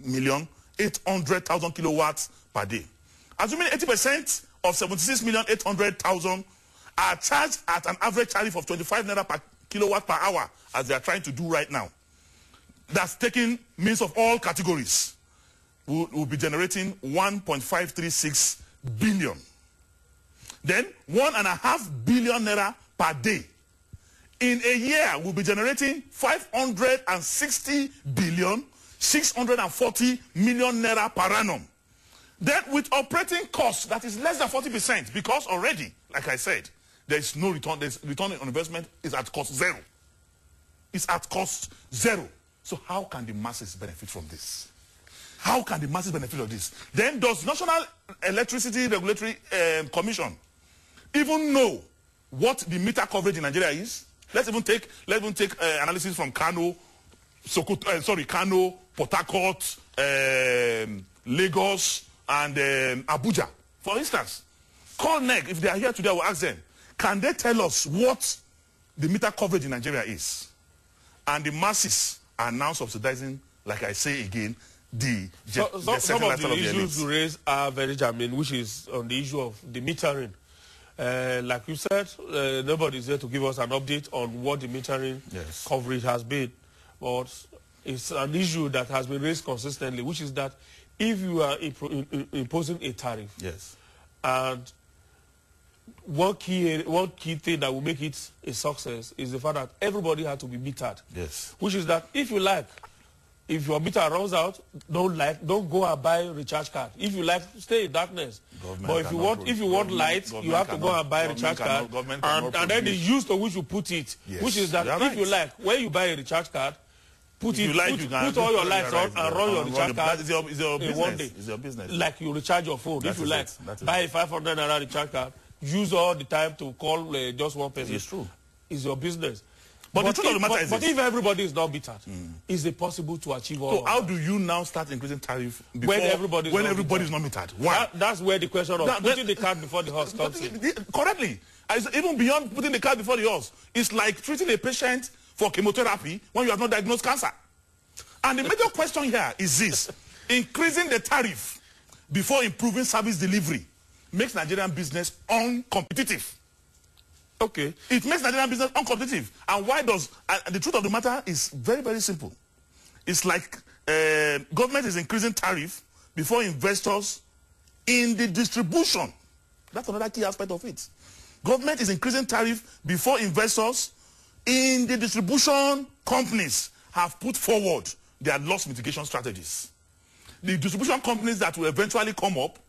76,800,000 kilowatts per day. Assuming 80% of 76,800,000 are charged at an average tariff of 25 naira per kilowatt per hour, as they are trying to do right now. That's taking means of all categories. We'll be generating 1.536 billion. Then 1.5 billion naira per day. In a year, we'll be generating 560 billion, 640 million naira per annum. Then with operating costs, that is less than 40%, because already, like I said, there is no return. There's return on investment is at cost zero. It's at cost zero. So how can the masses benefit from this? How can the masses benefit from this? Then does National Electricity Regulatory Commission even know what the meter coverage in Nigeria is? Let's even take analysis from Kano, Kano, Port Harcourt, Lagos, and Abuja. For instance, call NEG. If they are here today, I will ask them, can they tell us what the meter coverage in Nigeria is? And the masses are now subsidizing, like I say again, some of the issues you raise are very germane, which is on the issue of the metering. Like you said, nobody is there to give us an update on what the metering coverage has been. But it's an issue that has been raised consistently, which is that if you are imposing a tariff, and one key thing that will make it a success is the fact that everybody has to be metered. Which is that if you like, if your meter runs out, don't go and buy a recharge card. If you like, stay in darkness. But if you want light, you have to go and buy a recharge card. And then the use to which you put it, which is that if you like, when you buy a recharge card, put all your lights on and run your recharge card in one day. It's your business. Like you recharge your phone. If you like, buy a 500 naira recharge card, use all the time to call just one person. It's true. It's your business. But the truth of the matter is this. But if everybody is not metered, is it possible to achieve all So how do you now start increasing tariff when everybody is not metered? Why? That's where the question of putting the cart before the horse comes in. Correctly. Even beyond putting the cart before the horse, it's like treating a patient for chemotherapy when you have not diagnosed cancer. And the major question here is this. Increasing the tariff before improving service delivery makes Nigerian business uncompetitive. Okay. It makes Nigerian business uncompetitive. And why does... And the truth of the matter is very, very simple. It's like government is increasing tariff before investors in the distribution. That's another key aspect of it. Government is increasing tariff before investors in the distribution companies have put forward their loss mitigation strategies. The distribution companies that will eventually come up,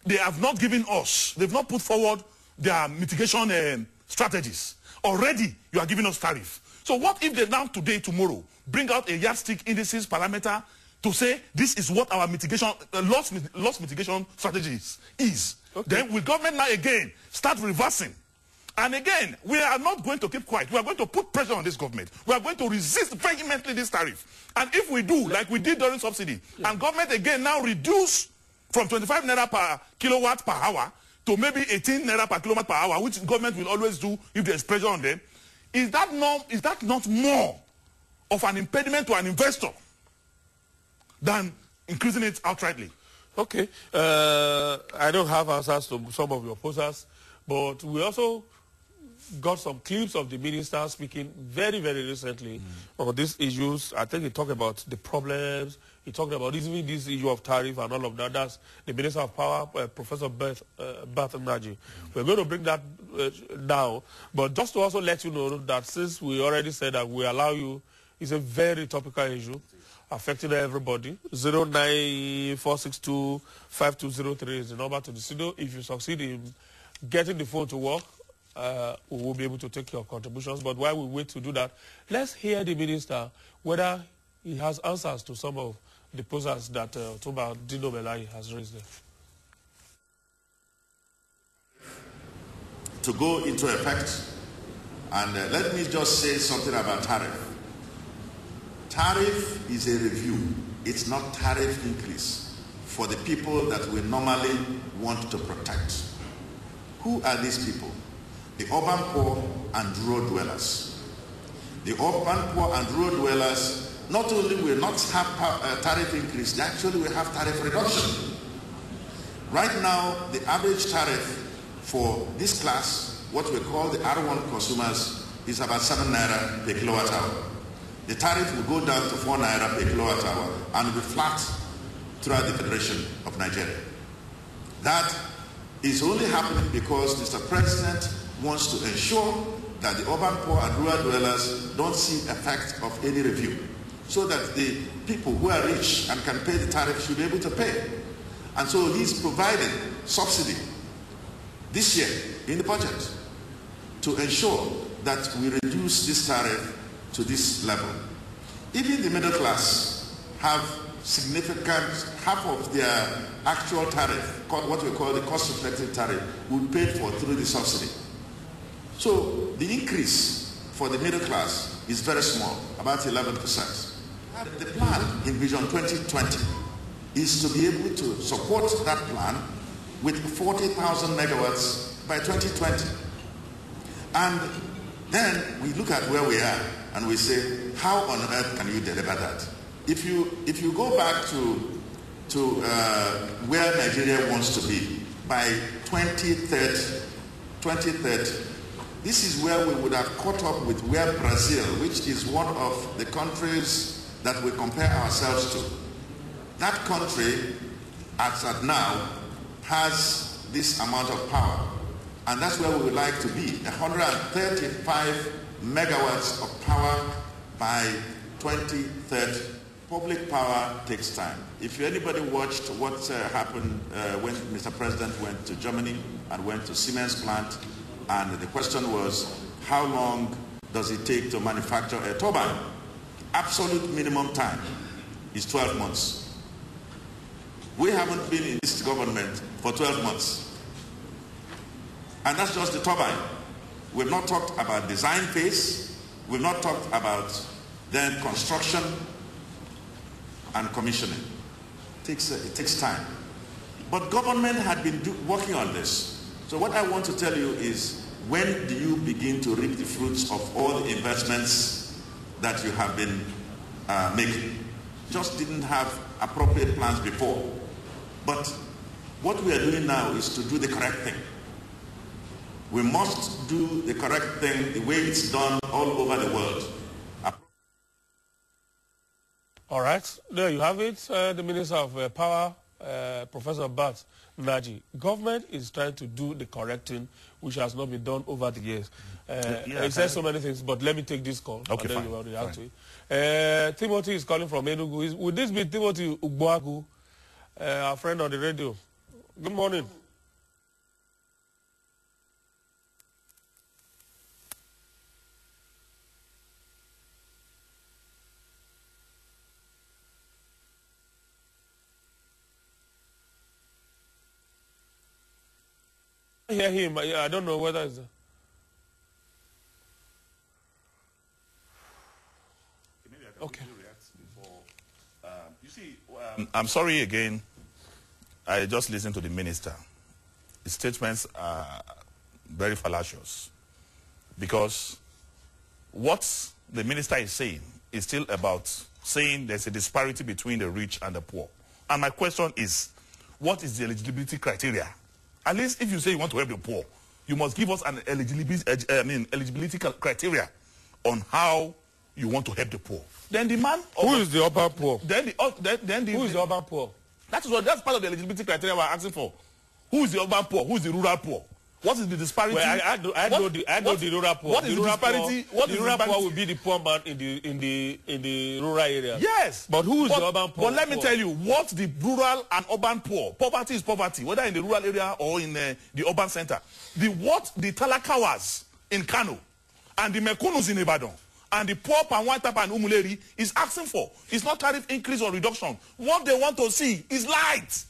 they have not given us, they've not put forward their mitigation strategies. Already, you are giving us tariff. So what if they now today, tomorrow, bring out a yardstick indices parameter to say this is what our mitigation, loss mitigation strategies is? Okay. Then will government now again start reversing? And again, we are not going to keep quiet. We are going to put pressure on this government. We are going to resist vehemently this tariff. And if we do, like we did during subsidy, and government again now reduce from 25 naira per kilowatt per hour to maybe 18 naira per kilowatt per hour, which government will always do if there's pressure on them, is that not more of an impediment to an investor than increasing it outrightly? Okay. I don't have answers to some of your posers, but we also got some clips of the minister speaking very, very recently on these issues. I think he talked about the problems. He talked about even this issue of tariff and all of that. That's the Minister of Power, Professor Beth Naji. We're going to bring that now. But just to also let you know that since we already said that we allow you, it's a very topical issue affecting everybody. 094625203 is the number to the studio. If you succeed in getting the phone to work, we will be able to take your contributions. But while we wait to do that, let's hear the minister whether he has answers to some of the posers that Dino Melaye has raised there. To go into effect, and let me just say something about tariff. Tariff is a review. It's not tariff increase for the people that we normally want to protect. Who are these people? The urban poor and rural dwellers. The urban poor and rural dwellers not only will not have tariff increase, they actually will have tariff reduction. Right now, the average tariff for this class, what we call the R1 consumers, is about 7 naira per kilowatt hour. The tariff will go down to 4 naira per kilowatt hour and will be flat throughout the Federation of Nigeria. That is only happening because Mr. President wants to ensure that the urban poor and rural dwellers don't see effect of any review, so that the people who are rich and can pay the tariff should be able to pay. And so he's provided subsidy this year in the budget to ensure that we reduce this tariff to this level. Even the middle class have significant, half of their actual tariff, what we call the cost-reflective tariff, will be paid for through the subsidy. So the increase for the middle class is very small, about 11%. The plan in Vision 2020 is to be able to support that plan with 40,000 megawatts by 2020. And then we look at where we are and we say, how on earth can you deliver that? If you go back to where Nigeria wants to be by 2030, this is where we would have caught up with where Brazil, which is one of the countries that we compare ourselves to. That country, as at now, has this amount of power. And that's where we would like to be, 135 megawatts of power by 2030. Public power takes time. If anybody watched what happened when Mr. President went to Germany and went to Siemens plant, and the question was, how long does it take to manufacture a turbine? Absolute minimum time is 12 months. We haven't been in this government for 12 months. And that's just the turbine. We've not talked about design phase. We've not talked about then construction and commissioning. It takes time. But government had been working on this. So what I want to tell you is, when do you begin to reap the fruits of all the investments that you have been making? Just didn't have appropriate plans before. But what we are doing now is to do the correct thing. We must do the correct thing the way it's done all over the world. All right, there you have it. The Minister of Power, Professor Bat Naji. Government is trying to do the correct thing, which has not been done over the years. He says so many things, but let me take this call. Okay, and then fine. you will react to it. Timothy is calling from Enugu. Would this be Timothy Ugboagu, our friend on the radio? Good morning. I hear him. I don't know whether it's... Okay. You see, I'm sorry again. I just listened to the minister. His statements are very fallacious, because what the minister is saying is still about saying there's a disparity between the rich and the poor. And my question is, what is the eligibility criteria? At least if you say you want to help the poor, you must give us an eligibility criteria on how you want to help the poor. Then the man... Who is the urban poor? Who is the urban poor? That's part of the eligibility criteria we're asking for. Who is the urban poor? Who is the rural poor? What is the disparity? Well, I know the rural poor. What is the disparity? The rural poor will be the poor man in the rural area. Yes. But who is the urban poor? But let me tell you, what the rural and urban poor, poverty is poverty, whether in the rural area or in the urban center. The Talakawas in Kano and the Mekunus in Ibadan and the poor Panwatapa and Umuleri is asking for is not tariff increase or reduction. What they want to see is light.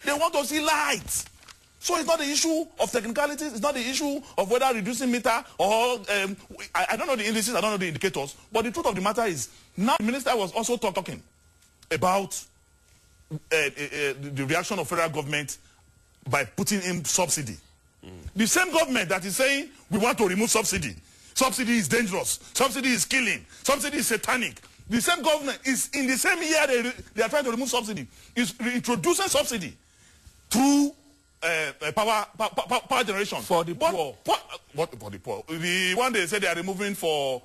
They want to see light. So it's not the issue of technicalities, it's not the issue of whether reducing meter or, I don't know the indices, I don't know the indicators, but the truth of the matter is, now the minister was also talking about the reaction of federal government by putting in subsidy. The same government that is saying, we want to remove subsidy. Subsidy is dangerous, subsidy is killing, subsidy is satanic. The same government is in the same year they are trying to remove subsidy. Is introducing subsidy through power generation for the poor. What for the poor? The one they say they are removing for